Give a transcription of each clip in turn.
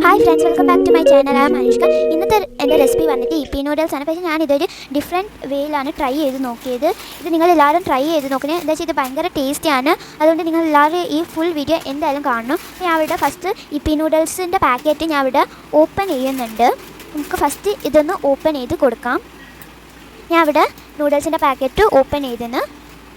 Hi friends, welcome back to my channel. ആ മനുഷ്ക. ഇന്നത്തെ എൻ്റെ റെസിപ്പി വന്നിട്ട് ഇപ്പി നൂഡിൽസ് ആണ്. പക്ഷേ ഞാനിതൊരു ഡിഫറെൻറ്റ് വേയിലാണ് ട്രൈ ചെയ്ത് നോക്കിയത്. ഇത് നിങ്ങളെല്ലാവരും ട്രൈ ചെയ്ത് നോക്കണേ. എന്താ വെച്ചാൽ ഇത് ഭയങ്കര ടേസ്റ്റിയാണ്. അതുകൊണ്ട് നിങ്ങളെല്ലാവരും ഈ ഫുൾ വീഡിയോ എന്തായാലും കാണണം. ഞാൻ ഇവിടെ ഫസ്റ്റ് ഇപ്പി നൂഡിൽസിൻ്റെ പാക്കറ്റ് ഞാൻ ഇവിടെ ഓപ്പൺ ചെയ്യുന്നുണ്ട്. നമുക്ക് ഫസ്റ്റ് ഇതൊന്ന് ഓപ്പൺ ചെയ്ത് കൊടുക്കാം. ഞാൻ ഇവിടെ നൂഡിൽസിൻ്റെ പാക്കറ്റ് ഓപ്പൺ ചെയ്തെന്ന്.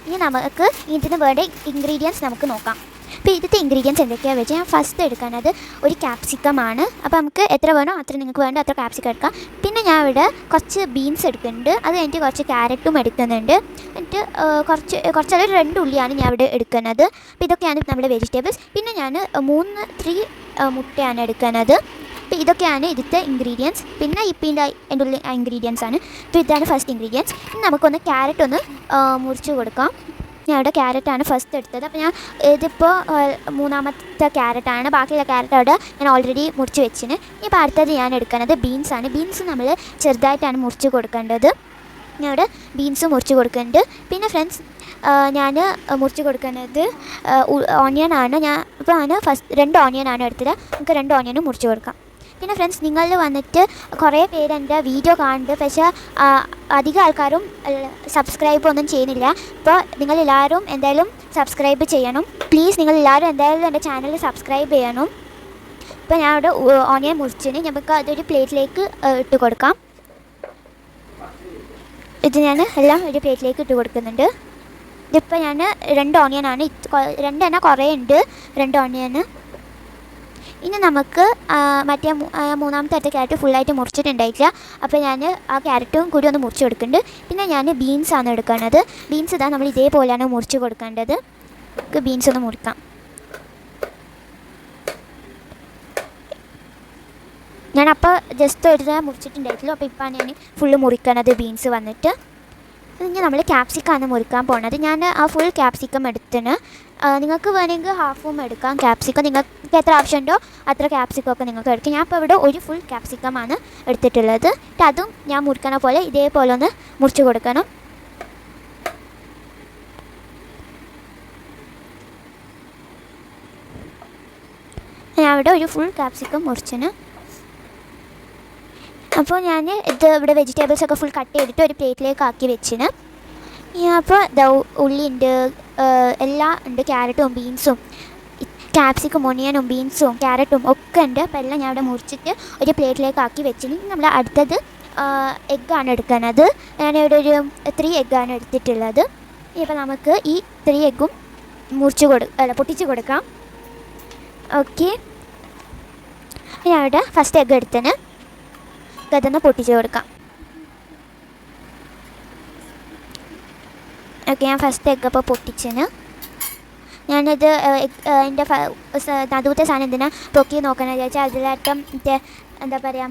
ഇനി നമുക്ക് ഇതിന് വേണ്ട ഇൻഗ്രീഡിയൻസ് നമുക്ക് നോക്കാം. അപ്പോൾ ഇതിൻ്റെ ഇൻഗ്രീഡിയൻസ് എന്തൊക്കെയാണെന്ന് വെച്ചാൽ ഞാൻ ഫസ്റ്റ് എടുക്കുന്നത് ഒരു ക്യാപ്സിക്കമാണ്. അപ്പോൾ നമുക്ക് എത്ര വേണോ അത്ര നിങ്ങൾക്ക് വേണ്ട അത്ര ക്യാപ്സിക്കം എടുക്കാം. പിന്നെ ഞാൻ ഇവിടെ കുറച്ച് ബീൻസ് എടുക്കുന്നുണ്ട്. അത് കഴിഞ്ഞിട്ട് കുറച്ച് ക്യാരറ്റും എടുക്കുന്നുണ്ട്. എന്നിട്ട് കുറച്ചൊരു 2 ഉള്ളിയാണ് ഞാൻ ഇവിടെ എടുക്കുന്നത്. അപ്പോൾ ഇതൊക്കെയാണ് നമ്മുടെ വെജിറ്റബിൾസ്. പിന്നെ ഞാൻ 3 മുട്ടയാണ് എടുക്കുന്നത്. അപ്പോൾ ഇതൊക്കെയാണ് ഇതിൻ്റെ ഇൻഗ്രീഡിയൻസ്. പിന്നെ ഇപ്പിൻ്റെ എൻ്റെ ഉള്ളിൽ ഇൻഗ്രീഡിയൻസ് ആണ്. അപ്പോൾ ഇതാണ് ഫസ്റ്റ് ഇൻഗ്രീഡിയൻസ്. ഇനി നമുക്കൊന്ന് ക്യാരറ്റ് ഒന്ന് മുറിച്ച് കൊടുക്കാം. ഞാൻ ഇവിടെ ക്യാരറ്റാണ് ഫസ്റ്റ് എടുത്തത്. അപ്പോൾ ഞാൻ ഇതിപ്പോൾ 3ാമത്തെ ക്യാരറ്റാണ്. ബാക്കിയുള്ള ക്യാരറ്റ് അവിടെ ഞാൻ ഓൾറെഡി മുറിച്ച് വെച്ചിന്. ഇപ്പോൾ അടുത്തത് ഞാൻ എടുക്കുന്നത് ബീൻസാണ്. ബീൻസ് നമ്മൾ ചെറുതായിട്ടാണ് മുറിച്ച് കൊടുക്കേണ്ടത്. ഞാൻ ഇവിടെ ബീൻസ് മുറിച്ച് കൊടുക്കുന്നുണ്ട്. പിന്നെ ഫ്രണ്ട്സ്, ഞാൻ മുറിച്ച് കൊടുക്കുന്നത് ഓണിയനാണ്. ഞാൻ ഫസ്റ്റ് 2 ഓണിയനാണ് എടുത്തത്. നമുക്ക് 2 ഓണിയനും മുറിച്ച് കൊടുക്കാം. പിന്നെ ഫ്രണ്ട്സ്, നിങ്ങളിൽ വന്നിട്ട് കുറേ പേര് എൻ്റെ വീഡിയോ കാണുന്നുണ്ട്. പക്ഷേ അധികം ആൾക്കാരും സബ്സ്ക്രൈബ് ഒന്നും ചെയ്യുന്നില്ല. അപ്പോൾ നിങ്ങളെല്ലാവരും എന്തായാലും സബ്സ്ക്രൈബ് ചെയ്യണം. പ്ലീസ്, നിങ്ങളെല്ലാവരും എന്തായാലും എൻ്റെ ചാനൽ സബ്സ്ക്രൈബ് ചെയ്യണം. ഇപ്പോൾ ഞാൻ ഇവിടെ ഓണിയൻ മുറിച്ചിന് നമുക്ക് അതൊരു പ്ലേറ്റിലേക്ക് ഇട്ട് കൊടുക്കാം. ഇത് ഞാൻ എല്ലാം ഒരു പ്ലേറ്റിലേക്ക് ഇട്ട് കൊടുക്കുന്നുണ്ട്. ഇതിപ്പോൾ ഞാൻ 2 ഓണിയനാണ്. 2 തന്നെ കുറേ ഉണ്ട്, 2 ഓണിയന്. ഇനി നമുക്ക് മറ്റേ 3ാമത്തെ ക്യാരറ്റ് ഫുള്ളായിട്ട് മുറിച്ചിട്ടുണ്ടായിട്ടില്ല. അപ്പോൾ ഞാൻ ആ ക്യാരറ്റും കൂടി ഒന്ന് മുറിച്ച് കൊടുക്കുന്നുണ്ട്. പിന്നെ ഞാൻ ബീൻസാണ് എടുക്കുന്നത്. ബീൻസ് ഇതാ നമ്മൾ ഇതേപോലെയാണ് മുറിച്ച് കൊടുക്കേണ്ടത്. നമുക്ക് ബീൻസ് ഒന്ന് മുറിക്കാം. ഞാനപ്പോൾ ജസ്റ്റ് ഒരു മുറിച്ചിട്ടുണ്ടായിട്ടില്ല. അപ്പോൾ ഇപ്പോൾ ഞാൻ ഫുള്ള് മുറിക്കണത് ബീൻസ് വന്നിട്ട്. ഇനി നമ്മൾ ക്യാപ്സിക്കാണ് മുറിക്കാൻ പോകുന്നത്. ഞാൻ ആ ഫുൾ ക്യാപ്സിക്കം എടുത്തിന്. നിങ്ങൾക്ക് വേണമെങ്കിൽ ഹാഫും എടുക്കാം ക്യാപ്സിക്കം. നിങ്ങൾക്ക് എത്ര ആവശ്യമുണ്ടോ അത്ര ക്യാപ്സിക്കമൊക്കെ നിങ്ങൾക്ക് എടുക്കാം. ഞാൻ ഇപ്പോൾ ഇവിടെ ഒരു ഫുൾ ക്യാപ്സിക്കമാണ് എടുത്തിട്ടുള്ളത്. അതും ഞാൻ മുറിക്കണ പോലെ ഇതേപോലെ ഒന്ന് മുറിച്ച് കൊടുക്കണം. ഞാൻ ഇവിടെ ഒരു ഫുൾ ക്യാപ്സിക്കം മുറിച്ചിന്. അപ്പോൾ ഞാൻ ഇത് ഇവിടെ വെജിറ്റബിൾസൊക്കെ ഫുൾ കട്ട് ചെയ്തിട്ട് ഒരു പ്ലേറ്റിലേക്ക് ആക്കി വെച്ചിന്. അപ്പോൾ ഉള്ളി ഉണ്ട്, എല്ലാം ഉണ്ട്. ക്യാരറ്റും ബീൻസും ക്യാപ്സിക്കും ഒണിയനും ബീൻസും ക്യാരറ്റും ഒക്കെ ഉണ്ട്. അപ്പോൾ എല്ലാം ഞാൻ ഇവിടെ മുറിച്ചിട്ട് ഒരു പ്ലേറ്റിലേക്ക് ആക്കി വെച്ചിന്. നമ്മൾ അടുത്തത് എഗ്ഗാണ് എടുക്കുന്നത്. ഞാനിവിടെ ഒരു 3 എഗ്ഗാണ് എടുത്തിട്ടുള്ളത്. ഇപ്പോൾ നമുക്ക് ഈ 3 എഗ്ഗും പൊട്ടിച്ച് കൊടുക്കാം. ഓക്കെ, ഞാൻ ഇവിടെ ഫസ്റ്റ് എഗ്ഗ് എടുത്തിന്. അതൊന്ന് പൊട്ടിച്ച് കൊടുക്കാം. ഓക്കെ, ഞാൻ ഫസ്റ്റ് എഗ്ഗ് അപ്പോൾ പൊട്ടിച്ചിന്. ഞാനിത് എൻ്റെ നടുവത്തെ സാധനം എന്തിനാ പൊക്കി നോക്കണമെന്ന് വിചാരിച്ചാൽ അതിലാറ്റം എന്താ പറയുക,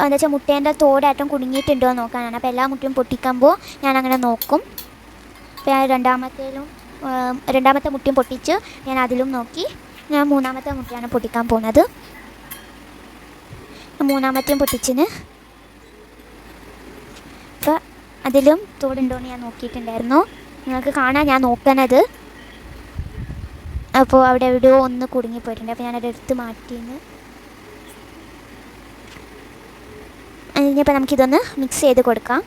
എന്താ വെച്ചാൽ മുട്ടേൻ്റെ തോടാറ്റം കുടുങ്ങിയിട്ടുണ്ടോ എന്ന് നോക്കാനാണ്. അപ്പോൾ എല്ലാ മുട്ടയും പൊട്ടിക്കുമ്പോൾ ഞാനങ്ങനെ നോക്കും. അപ്പോൾ ഞാൻ രണ്ടാമത്തെ മുട്ടയും പൊട്ടിച്ച് ഞാൻ അതിലും നോക്കി. ഞാൻ 3ാമത്തെ മുട്ടയാണ് പൊട്ടിക്കാൻ പോകുന്നത്. 3ാമത്തെയും പൊട്ടിച്ചിന്. അപ്പോൾ അതിലും തോടുണ്ടോയെന്ന് ഞാൻ നോക്കിയിട്ടുണ്ടായിരുന്നു. നിങ്ങൾക്ക് കാണാൻ ഞാൻ നോക്കണത്. അപ്പോൾ അവിടെ എവിടെയോ ഒന്ന് കുടുങ്ങിപ്പോയിട്ടുണ്ട്. അപ്പോൾ ഞാനത് എടുത്ത് മാറ്റിന്ന്. ഇനിയിപ്പോൾ നമുക്കിതൊന്ന് മിക്സ് ചെയ്ത് കൊടുക്കാം.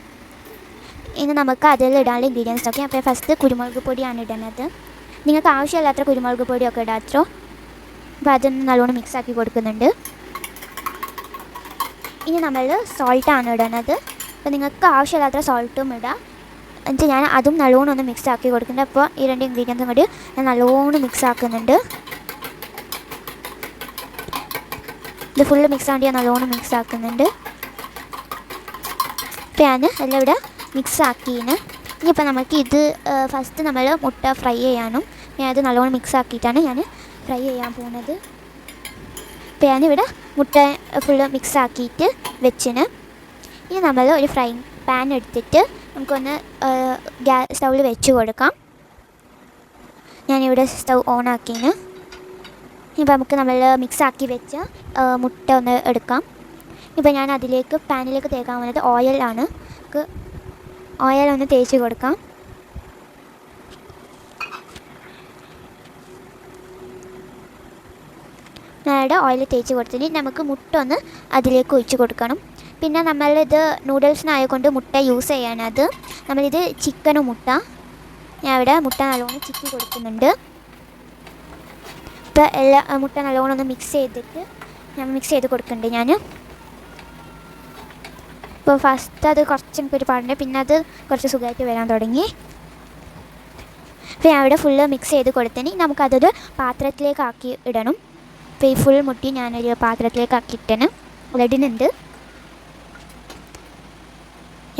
ഇനി നമുക്ക് അതിൽ ഇടാനുള്ള ഇൻഗ്രീഡിയൻസ് നോക്കാം. അപ്പോൾ ഫസ്റ്റ് കുരുമുളക് പൊടിയാണ് ഇടുന്നത്. നിങ്ങൾക്ക് ആവശ്യമില്ലാത്ത കുരുമുളക് പൊടിയൊക്കെ ഇടാത്തോ. അപ്പോൾ അതൊന്ന് നല്ലോണം മിക്സാക്കി കൊടുക്കുന്നുണ്ട്. ഇനി നമ്മൾ സോൾട്ടാണ് ഇടുന്നത്. അപ്പോൾ നിങ്ങൾക്ക് ആവശ്യമില്ലാത്ത സോൾട്ടും ഇടാം. എന്നിട്ട് ഞാൻ അതും നല്ലോണം ഒന്ന് മിക്സ് ആക്കി കൊടുക്കുന്നുണ്ട്. അപ്പോൾ ഈ 2 ഇൻഗ്രീഡിയൻസും കൂടി ഞാൻ നല്ലോണം മിക്സ് ആക്കുന്നുണ്ട്. ഇത് ഫുള്ള് മിക്സ് ആണ്ടി ഞാൻ നല്ലോണം മിക്സ് ആക്കുന്നുണ്ട്. അപ്പോൾ ഞാൻ എല്ലാം ഇവിടെ മിക്സ് ആക്കിന്. ഇനിയിപ്പോൾ നമുക്ക് ഇത് ഫസ്റ്റ് നമ്മൾ മുട്ട ഫ്രൈ ചെയ്യാനും ഞാനത് നല്ലോണം മിക്സ് ആക്കിയിട്ടാണ് ഞാൻ ഫ്രൈ ചെയ്യാൻ പോകുന്നത്. അപ്പോൾ ഞാനിവിടെ മുട്ട ഫുള്ള് മിക്സ് ആക്കിയിട്ട് വെച്ചിന്. ഇനി നമ്മൾ ഒരു ഫ്രൈങ് പാൻ എടുത്തിട്ട് നമുക്കൊന്ന് സ്റ്റൗവിൽ വെച്ച് കൊടുക്കാം. ഞാനിവിടെ സ്റ്റൗ ഓൺ ആക്കിന്. ഇപ്പോൾ നമുക്ക് നമ്മൾ മിക്സ് ആക്കി വെച്ച മുട്ട ഒന്ന് എടുക്കാം. ഇപ്പോൾ ഞാൻ പാനിലേക്ക് തേക്കാൻ പോകുന്നത് ഓയിലാണ്. നമുക്ക് ഓയിൽ ഒന്ന് തേച്ച് കൊടുക്കാം. അവിടെ ഓയിൽ തേച്ച് കൊടുത്തിട്ട് നമുക്ക് മുട്ട ഒന്ന് അതിലേക്ക് ഒഴിച്ച് കൊടുക്കണം. പിന്നെ നമ്മളിത് നൂഡിൽസിനായതുകൊണ്ട് മുട്ട യൂസ് ചെയ്യണത്. നമ്മളിത് ചിക്കനും മുട്ട, ഞാൻ ഇവിടെ മുട്ട നല്ലോണം ചിക്കി കൊടുക്കുന്നുണ്ട്. ഇപ്പോൾ എല്ലാ മുട്ട നല്ലോണം ഒന്ന് മിക്സ് ചെയ്ത് കൊടുക്കുന്നുണ്ട് ഞാൻ. ഇപ്പോൾ ഫസ്റ്റ് അത് കുറച്ച് എനിക്കൊരു പാടുണ്ട്, പിന്നെ അത് കുറച്ച് സുഖമായിട്ട് വരാൻ തുടങ്ങി. അപ്പോൾ ഞാൻ ഇവിടെ ഫുള്ള് മിക്സ് ചെയ്ത് കൊടുത്തതിന് നമുക്കതൊരു പാത്രത്തിലേക്ക് ആക്കി ഇടണം. അപ്പോൾ ഈ ഫുൾ മുട്ടി ഞാനൊരു പാത്രത്തിലേക്ക് ആക്കിയിട്ടാണ് ഇടുന്നുണ്ട്.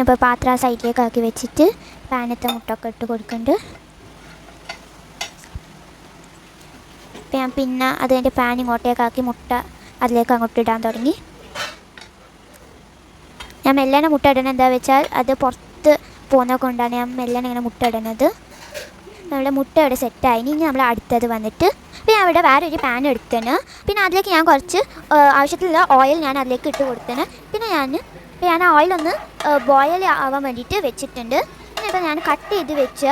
ഇപ്പോൾ പാത്രം സൈഡിലേക്ക് ആക്കി വെച്ചിട്ട് പാനത്തെ മുട്ടൊക്കെ ഇട്ട് കൊടുക്കുന്നുണ്ട്. അപ്പോൾ ഞാൻ പിന്നെ അതിൻ്റെ പാൻ ഇങ്ങോട്ടേക്കാക്കി മുട്ട അതിലേക്ക് അങ്ങോട്ട് ഇടാൻ തുടങ്ങി. ഞാൻ മെല്ലനെ മുട്ട ഇടണത് എന്താ വെച്ചാൽ അത് പുറത്ത് പോകുന്നത് കൊണ്ടാണ് ഞാൻ മെല്ലനെ ഇങ്ങനെ മുട്ട ഇടുന്നത്. നമ്മുടെ മുട്ട ഇവിടെ സെറ്റായി. ഇനി നമ്മൾ അടുത്തത് വന്നിട്ട് അപ്പോൾ ഞാൻ ഇവിടെ വേറൊരു പാൻ എടുത്തേന്. പിന്നെ അതിലേക്ക് ഞാൻ കുറച്ച് ആവശ്യത്തിലുള്ള ഓയിൽ ഞാൻ അതിലേക്ക് ഇട്ട് കൊടുത്തേന്. പിന്നെ ഞാൻ ആ ഓയിലൊന്ന് ബോയിൽ ആവാൻ വേണ്ടിയിട്ട് വെച്ചിട്ടുണ്ട്. പിന്നെ ഞാൻ കട്ട് ചെയ്ത് വെച്ച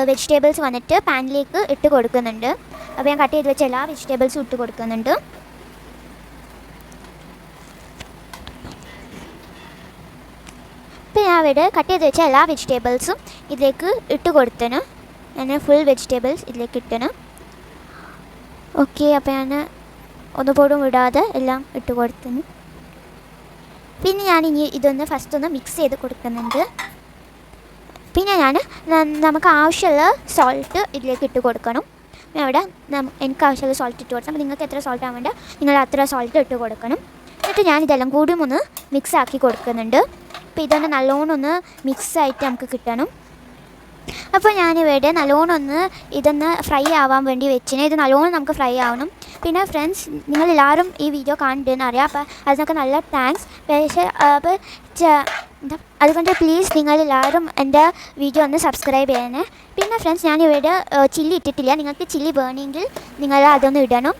വെജിറ്റബിൾസ് വന്നിട്ട് പാനിലേക്ക് ഇട്ട് കൊടുക്കുന്നുണ്ട്. അപ്പോൾ ഞാൻ കട്ട് ചെയ്ത് വെച്ച എല്ലാ വെജിറ്റബിൾസും ഇട്ട് കൊടുക്കുന്നുണ്ട്. അപ്പോൾ ഞാൻ ഇവിടെ കട്ട് ചെയ്ത് വെച്ച എല്ലാ വെജിറ്റബിൾസും ഇതിലേക്ക് ഇട്ട് കൊടുത്തേന്. ഞാൻ ഫുൾ വെജിറ്റബിൾസ് ഇതിലേക്ക് ഇട്ടണം. ഓക്കെ, അപ്പോൾ ഞാൻ ഒന്നുപോലും വിടാതെ എല്ലാം ഇട്ട് കൊടുത്തിന്. പിന്നെ ഞാൻ ഇനി ഇതൊന്ന് ഫസ്റ്റ് ഒന്ന് മിക്സ് ചെയ്ത് കൊടുക്കുന്നുണ്ട്. പിന്നെ നമുക്ക് ആവശ്യമുള്ള സോൾട്ട് ഇതിലേക്ക് ഇട്ട് കൊടുക്കണം. അവിടെ എനിക്ക് ആവശ്യമുള്ള സോൾട്ട് ഇട്ട് കൊടുക്കണം. അപ്പോൾ നിങ്ങൾക്ക് എത്ര സോൾട്ട് ആവേണ്ട നിങ്ങൾ അത്ര സോൾട്ട് ഇട്ട് കൊടുക്കണം. എന്നിട്ട് ഞാൻ ഇതെല്ലാം കൂടി ഒന്ന് മിക്സ് ആക്കി കൊടുക്കുന്നുണ്ട്. അപ്പോൾ ഇതൊന്ന് നല്ലോണം ഒന്ന് മിക്സായിട്ട് നമുക്ക് കിട്ടണം. അപ്പോൾ ഞാനിവിടെ നല്ലോണം ഇതൊന്ന് ഫ്രൈ ആവാൻ വേണ്ടി വെച്ചിന്. ഇത് നല്ലോണം നമുക്ക് ഫ്രൈ ആവണം. പിന്നെ ഫ്രണ്ട്സ്, നിങ്ങളെല്ലാവരും ഈ വീഡിയോ കാണുന്നുണ്ടെന്ന് അറിയാം. അപ്പോൾ അതിനൊക്കെ നല്ല താങ്ക്സ്. പക്ഷേ അതുകൊണ്ട് പ്ലീസ് നിങ്ങളെല്ലാവരും എൻ്റെ വീഡിയോ ഒന്ന് സബ്സ്ക്രൈബ് ചെയ്യണേ. പിന്നെ ഫ്രണ്ട്സ്, ഞാനിവിടെ ചില്ലി ഇട്ടിട്ടില്ല. നിങ്ങൾക്ക് ചില്ലി വേണമെങ്കിൽ നിങ്ങൾ അതൊന്ന് ഇടണം.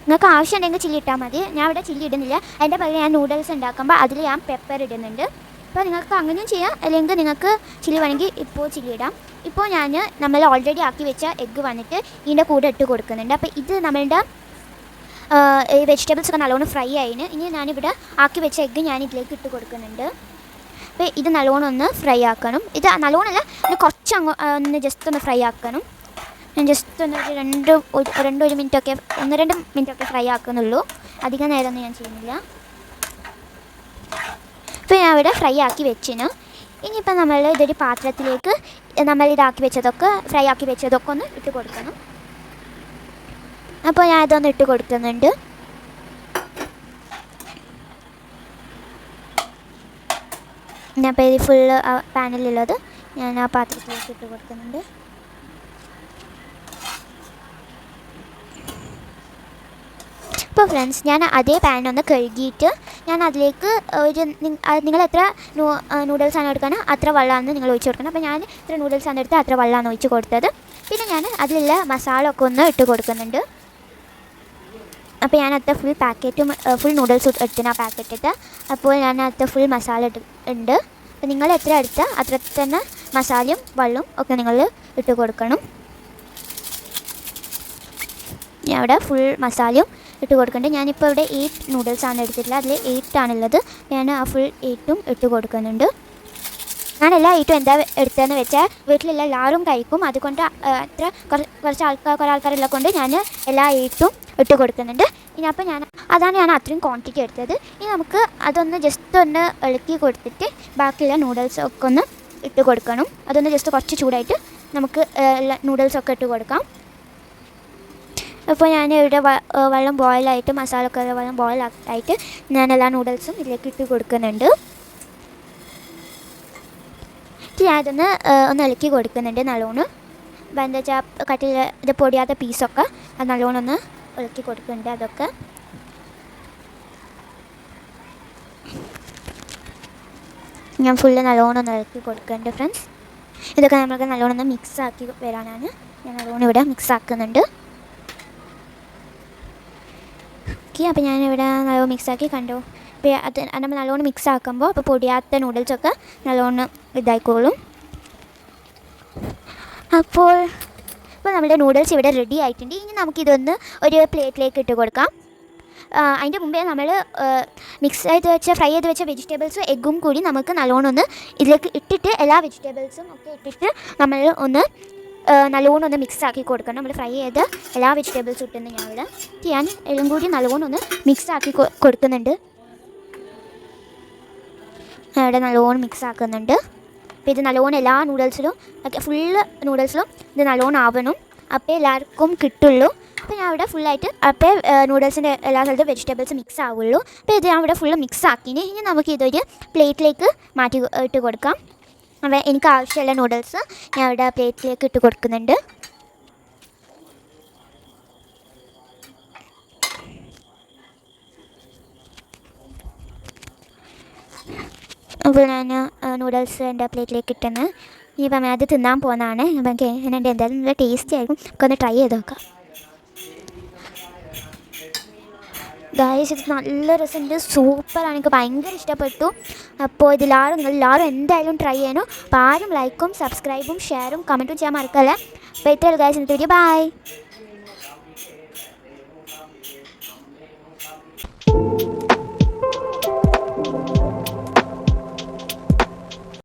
നിങ്ങൾക്ക് ആവശ്യമുണ്ടെങ്കിൽ ചില്ലി ഇട്ടാൽ മതി. ഞാൻ ഇവിടെ ചില്ലി ഇടുന്നില്ല. അതിൻ്റെ പകരം ഞാൻ നൂഡിൽസ് ഉണ്ടാക്കുമ്പോൾ അതിൽ ഞാൻ പെപ്പർ ഇടുന്നുണ്ട്. അപ്പോൾ നിങ്ങൾക്ക് അങ്ങനെയും ചെയ്യാം, അല്ലെങ്കിൽ നിങ്ങൾക്ക് ചില്ലി വേണമെങ്കിൽ ഇപ്പോൾ ചില്ലി ഇടാം. ഇപ്പോൾ നമ്മൾ ഓൾറെഡി ആക്കി വെച്ച എഗ്ഗ് വന്നിട്ട് ഇതിൻ്റെ കൂടെ ഇട്ട് കൊടുക്കുന്നുണ്ട്. അപ്പോൾ ഇത് നമ്മളുടെ ഈ വെജിറ്റബിൾസൊക്കെ നല്ലോണം ഫ്രൈ ആയിന്. ഇനി ഞാനിവിടെ ആക്കി വെച്ച എഗ്ഗ് ഞാൻ ഇതിലേക്ക് ഇട്ട് കൊടുക്കുന്നുണ്ട്. അപ്പോൾ ഇത് നല്ലോണം ഒന്ന് ഫ്രൈ ആക്കണം. ഇത് നല്ലോണമല്ല, ഇത് കുറച്ച് ഒന്ന് ജസ്റ്റ് ഒന്ന് ഫ്രൈ ആക്കണം. ഞാൻ ജസ്റ്റ് ഒന്ന് ഒരു മിനിറ്റൊക്കെ 1-2 മിനിറ്റൊക്കെ ഫ്രൈ ആക്കുന്നുള്ളൂ. അധികം നേരമൊന്നും ഞാൻ ചെയ്യുന്നില്ല. ഇപ്പോൾ ഞാൻ ഇവിടെ ഫ്രൈ ആക്കി വെച്ചിന്. ഇനിയിപ്പോൾ നമ്മൾ ഇതൊരു പാത്രത്തിലേക്ക് ഫ്രൈ ആക്കി വെച്ചതൊക്കെ ഒന്ന് ഇട്ട് കൊടുക്കണം. അപ്പോൾ ഞാൻ ഇതൊന്ന് ഇട്ട് കൊടുക്കുന്നുണ്ട്. അപ്പോൾ ഇത് ഫുള്ള് പാനിലുള്ളത് ഞാൻ ആ പാത്രത്തിലേക്ക് ഇട്ട് കൊടുക്കുന്നുണ്ട്. ഇപ്പോൾ ഫ്രണ്ട്സ്, ഞാൻ അതേ പാനൊന്ന് കഴുകിയിട്ട് ഞാൻ അതിലേക്ക് നിങ്ങൾ എത്ര നൂഡിൽസാണ് എടുക്കണം അത്ര വെള്ളമാണ് നിങ്ങൾ ഒഴിച്ച് കൊടുക്കണം. അപ്പോൾ ഞാൻ എത്ര നൂഡിൽസാണ് എടുത്ത് അത്ര വെള്ളമാണ് ഒഴിച്ച് കൊടുത്തത്. പിന്നെ ഞാൻ അതിലുള്ള മസാല ഒക്കെ ഒന്ന് ഇട്ട് കൊടുക്കുന്നുണ്ട്. അപ്പോൾ ഞാൻ അത്ര ഫുൾ നൂഡിൽസ് എടുത്തിന് ആ പാക്കറ്റ്. അപ്പോൾ ഞാൻ അത്ര ഫുൾ മസാല ഉണ്ട്. അപ്പോൾ നിങ്ങൾ എത്ര എടുത്താൽ അത്ര തന്നെ മസാലയും വെള്ളവും ഒക്കെ നിങ്ങൾ ഇട്ട് കൊടുക്കണം. ഞാൻ ഇവിടെ ഫുൾ മസാലയും ഇട്ട് കൊടുക്കുന്നുണ്ട്. ഞാനിപ്പോൾ ഇവിടെ 8 നൂഡിൽസാണ് എടുത്തിട്ടുള്ളത്. അതിൽ 8 ആണുള്ളത്. ഞാൻ ആ ഫുൾ 8ഉം ഇട്ട് കൊടുക്കുന്നുണ്ട്. ഞാൻ എല്ലാ 8ഉം എന്താ എടുത്തതെന്ന് വെച്ചാൽ വീട്ടിലുള്ള എല്ലാവരും കഴിക്കും. അതുകൊണ്ട് കുറേ ആൾക്കാരുള്ളത് കൊണ്ട് ഞാൻ എല്ലാ 8ഉം ഇട്ട് കൊടുക്കുന്നുണ്ട്. ഇനി അപ്പോൾ അതാണ് ഞാൻ അത്രയും ക്വാണ്ടിറ്റി എടുത്തത്. ഇനി നമുക്ക് അതൊന്ന് ജസ്റ്റ് ഒന്ന് ഇളക്കി കൊടുത്തിട്ട് ബാക്കിയുള്ള നൂഡിൽസൊക്കെ ഒന്ന് ഇട്ട് കൊടുക്കണം. അതൊന്ന് ജസ്റ്റ് കുറച്ച് ചൂടായിട്ട് നമുക്ക് നൂഡിൽസൊക്കെ ഇട്ട് കൊടുക്കാം. അപ്പോൾ ഞാൻ ഇവിടെ വെള്ളം ബോയിലായിട്ട് മസാലയൊക്കെ വെള്ളം ബോയിലായിട്ട് ഞാൻ എല്ലാ നൂഡിൽസും ഇതിലേക്ക് ഇട്ട് കൊടുക്കുന്നുണ്ട്. ഞാൻ ഇതൊന്ന് ഇളക്കി കൊടുക്കുന്നുണ്ട് നല്ലോണം. അപ്പോൾ എന്താ വെച്ചാൽ കട്ടിൽ ഇത് പൊടിയാത്ത പീസൊക്കെ അത് നല്ലോണം ഒന്ന് ഇളക്കി കൊടുക്കുന്നുണ്ട്. അതൊക്കെ ഞാൻ ഫുള്ള് നല്ലോണം ഒന്ന് ഇളക്കി കൊടുക്കുന്നുണ്ട് ഫ്രണ്ട്സ്. ഇതൊക്കെ നമ്മൾക്ക് നല്ലോണം ഒന്ന് മിക്സാക്കി വരാനാണ് ഞാൻ നല്ലോണം ഇവിടെ മിക്സാക്കുന്നുണ്ട്. അപ്പോൾ ഞാനിവിടെ നല്ലോണം മിക്സാക്കി കണ്ടു. അപ്പോൾ അത് നമ്മൾ നല്ലോണം മിക്സ് ആക്കുമ്പോൾ അപ്പോൾ പൊടിയാത്ത നൂഡിൽസൊക്കെ നല്ലോണം ഇതായിക്കോളും. അപ്പോൾ നമ്മുടെ നൂഡിൽസ് ഇവിടെ റെഡി ആയിട്ടുണ്ട്. ഇനി നമുക്കിതൊന്ന് ഒരു പ്ലേറ്റിലേക്ക് ഇട്ട് കൊടുക്കാം. അതിൻ്റെ മുമ്പേ നമ്മൾ മിക്സ് ചെയ്ത് വെച്ച ഫ്രൈ ചെയ്ത് വെച്ച വെജിറ്റബിൾസും എഗ്ഗും കൂടി നമുക്ക് നല്ലോണം ഒന്ന് ഇതിലേക്ക് ഇട്ടിട്ട് എല്ലാ വെജിറ്റബിൾസും ഒക്കെ ഇട്ടിട്ട് നമ്മൾ ഒന്ന് നല്ലോണം ഒന്ന് മിക്സ് ആക്കി കൊടുക്കണം. നമ്മൾ ഫ്രൈ ചെയ്ത് എല്ലാ വെജിറ്റബിൾസും ഇട്ടുന്ന ഞാൻ ഇവിടെ ഞാൻ എല്ലാം കൂടി നല്ലോണം ഒന്ന് മിക്സ് ആക്കി കൊടുക്കുന്നുണ്ട്. ഇവിടെ നല്ലോണം മിക്സ് ആക്കുന്നുണ്ട്. അപ്പോൾ ഇത് നല്ലോണം എല്ലാ നൂഡിൽസിലും ഒക്കെ ഫുള്ള് നൂഡിൽസിലും ഇത് നല്ലോണം ആവണം, അപ്പോൾ എല്ലാവർക്കും കിട്ടുള്ളൂ. അപ്പോൾ ഞാൻ ഇവിടെ ഫുള്ളായിട്ട് അപ്പോൾ നൂഡിൽസിൻ്റെ എല്ലാ സ്ഥലത്തും വെജിറ്റബിൾസ് മിക്സ് ആവുള്ളൂ. അപ്പോൾ ഇത് ഞാൻ ഇവിടെ ഫുള്ള് മിക്സ് ആക്കിന്. ഇനി നമുക്ക് ഇതൊരു പ്ലേറ്റിലേക്ക് മാറ്റി ഇട്ട് കൊടുക്കാം. അപ്പോൾ എനിക്ക് ആവശ്യമുള്ള നൂഡിൽസ് ഞാൻ ഇവിടെ പ്ലേറ്റിലേക്ക് ഇട്ട് കൊടുക്കുന്നുണ്ട്. അപ്പോൾ ഞാൻ നൂഡിൽസ് എൻ്റെ പ്ലേറ്റിലേക്ക് ഇട്ടെന്ന് ഇനിയിപ്പം അത് തിന്നാൻ പോകുന്നതാണ്. അപ്പം എനിക്ക് എന്നുണ്ട് എന്തായാലും നല്ല ടേസ്റ്റി ആയിരിക്കും. നമുക്ക് ഒന്ന് ട്രൈ ചെയ്ത് നോക്കാം. ഗായ്സ് ഇത് നല്ല രസമുണ്ട്, സൂപ്പറാണ്, എനിക്ക് ഭയങ്കര ഇഷ്ടപ്പെട്ടു. അപ്പോൾ നിങ്ങളെല്ലാവരും എന്തായാലും ട്രൈ ചെയ്യണം. അപ്പോൾ ആരും ലൈക്കും സബ്സ്ക്രൈബും ഷെയറും കമൻറ്റും ചെയ്യാൻ മറക്കല്ലേ. അപ്പോൾ ഇത്രയുള്ളൂ ഗായ്സ്, ഇന്നത്തെ വീഡിയോ. ബൈ.